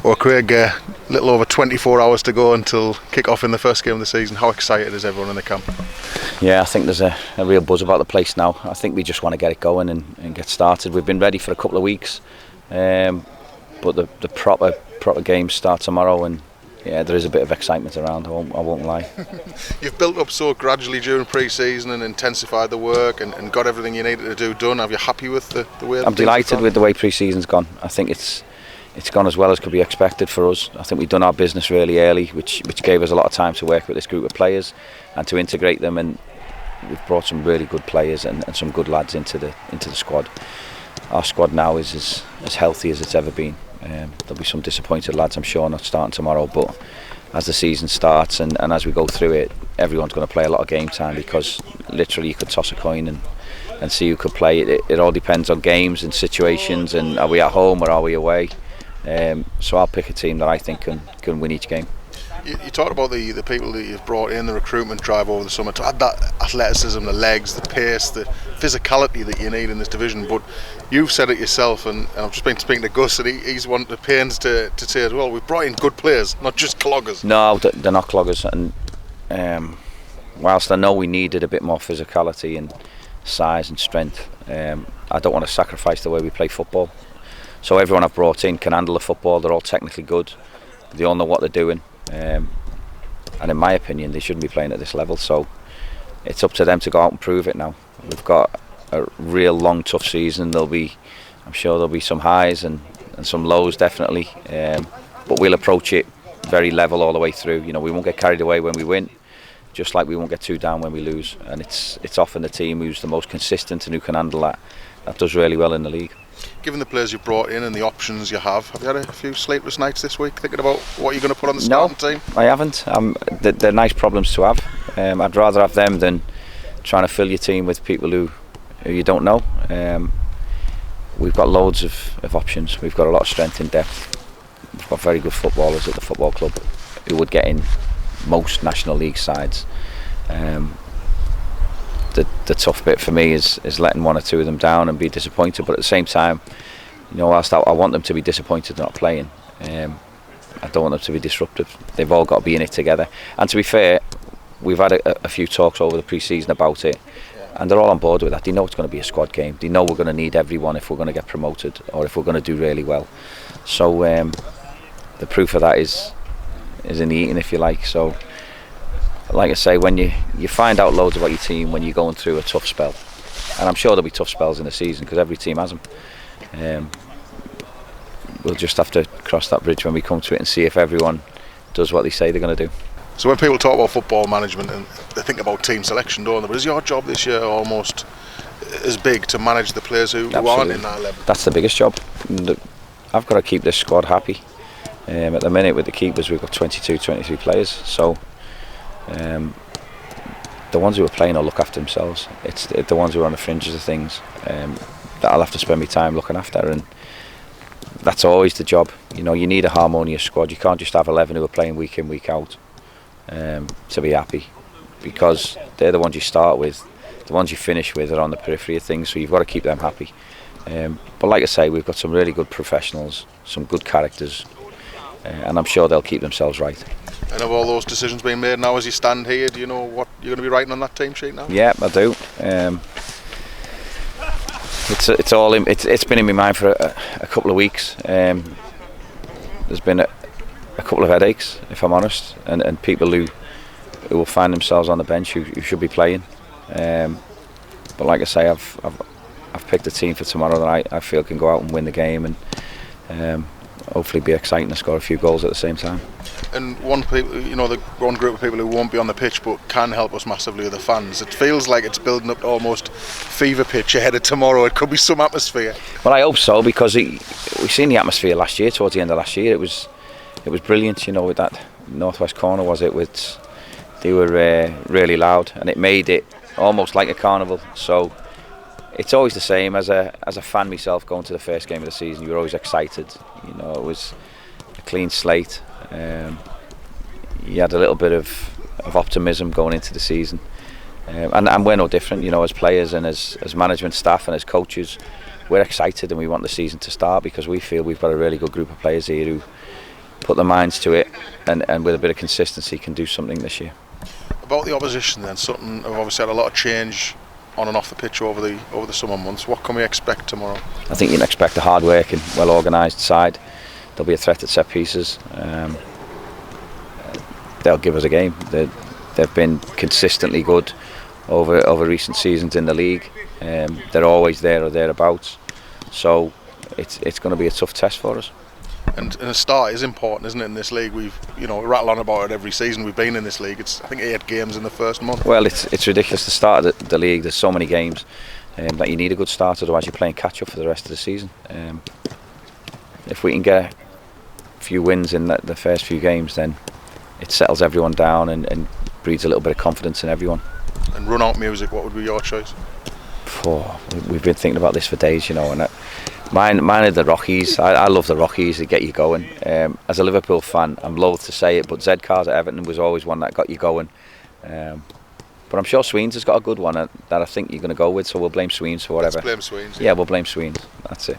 Well, Craig, a little over 24 hours to go until kick-off in the first game of the season. How excited is everyone in the camp? Yeah, I think there's a real buzz about the place now. I think we just want to get it going and get started. We've been ready for a couple of weeks, but the proper games start tomorrow, and yeah, there is a bit of excitement around, I won't lie. You've built up so gradually during pre-season and intensified the work and got everything you needed to do done. Are you happy with the way I'm delighted with the way pre-season's gone. I think it's gone as well as could be expected for us. I think we've done our business really early, which gave us a lot of time to work with this group of players and to integrate them, and we've brought some really good players and some good lads into the squad. Our squad now is as healthy as it's ever been. There'll be some disappointed lads, I'm sure, not starting tomorrow, but as the season starts and as we go through it, everyone's going to play a lot of game time, because literally you could toss a coin and see who could play. It all depends on games and situations, and are we at home or are we away? So I'll pick a team that I think can win each game. You talked about the people that you've brought in, the recruitment drive over the summer, to add that athleticism, the legs, the pace, the physicality that you need in this division. But you've said it yourself, and I've just been speaking to Gus, and he's one of the pains to say as well, we've brought in good players, not just cloggers. No, they're not cloggers, and whilst I know we needed a bit more physicality and size and strength, I don't want to sacrifice the way we play football. So everyone I've brought in can handle the football. They're all technically good. They all know what they're doing. And in my opinion, they shouldn't be playing at this level. So it's up to them to go out and prove it now. We've got a real long, tough season. I'm sure there'll be some highs and some lows, definitely. But we'll approach it very level all the way through. You know, we won't get carried away when we win, just like we won't get too down when we lose. And it's often the team who's the most consistent and who can handle that does really well in the league. Given the players you've brought in and the options you have you had a few sleepless nights this week thinking about what you're going to put on the starting team? No, I haven't. They're nice problems to have. I'd rather have them than trying to fill your team with people who you don't know. We've got loads of options. We've got a lot of strength in depth. We've got very good footballers at the football club who would get in most National League sides. The tough bit for me is letting one or two of them down and be disappointed, but at the same time, you know, whilst I want them to be disappointed not playing, I don't want them to be disruptive. They've all got to be in it together. And to be fair, we've had a few talks over the pre-season about it, and they're all on board with that. They know it's going to be a squad game. They know we're going to need everyone if we're going to get promoted or if we're going to do really well. So the proof of that is in the eating, if you like. So like I say, when you find out loads about your team when you're going through a tough spell, and I'm sure there'll be tough spells in the season because every team has them, we'll just have to cross that bridge when we come to it and see if everyone does what they say they're going to do. So when people talk about football management, and they think about team selection, don't they? But is your job this year almost as big to manage the players who aren't in that level? That's the biggest job. I've got to keep this squad happy. At the minute with the keepers we've got 22, 23 players, so the ones who are playing will look after themselves. It's the ones who are on the fringes of things that I'll have to spend my time looking after, and that's always the job. You know, you need a harmonious squad. You can't just have 11 who are playing week in, week out to be happy, because they're the ones you start with. The ones you finish with are on the periphery of things, so you've got to keep them happy. But like I say, we've got some really good professionals, some good characters, and I'm sure they'll keep themselves right. And have all those decisions been made now as you stand here? Do you know what you're going to be writing on that team sheet now? Yeah, I do. It's been in my mind for a couple of weeks. There's been a couple of headaches, if I'm honest, and people who will find themselves on the bench who should be playing. But like I say, I've picked a team for tomorrow that I feel can go out and win the game and hopefully be exciting and score a few goals at the same time. And one group of people who won't be on the pitch but can help us massively are the fans. It feels like it's building up to almost fever pitch ahead of tomorrow. It could be some atmosphere. Well, I hope so, because we've seen the atmosphere last year. Towards the end of last year, it was brilliant. You know, with that northwest corner, they were really loud, and it made it almost like a carnival. So it's always the same. As a fan myself, going to the first game of the season, you're always excited. You know, it was a clean slate. You had a little bit of optimism going into the season, and we're no different. You know, as players and as management staff and as coaches, we're excited and we want the season to start because we feel we've got a really good group of players here put their minds to it, and with a bit of consistency can do something this year. About the opposition then, Sutton have obviously had a lot of change on and off the pitch over the summer months. What can we expect tomorrow? I think you can expect a hard-working, well-organised side. There'll be a threat at set pieces. They'll give us a game. They've been consistently good over recent seasons in the league. They're always there or thereabouts. So it's going to be a tough test for us. And a start is important, isn't it, in this league? We've rattle on about it every season we've been in this league. It's I think 8 games in the first month. Well, it's ridiculous to start the league. There's so many games that you need a good start, otherwise you're playing catch up for the rest of the season. If we can get a few wins in the first few games, then it settles everyone down and breeds a little bit of confidence in everyone. And run out music, what would be your choice? We've been thinking about this for days, and mine are the Rockies. I love the Rockies. They get you going. As a Liverpool fan, I'm loath to say it, but Z Cars at Everton was always one that got you going. But I'm sure Sweens has got a good one that I think you're going to go with, so we'll blame Sweens for whatever. Let's blame Sweens. Yeah, we'll blame Sweens. That's it.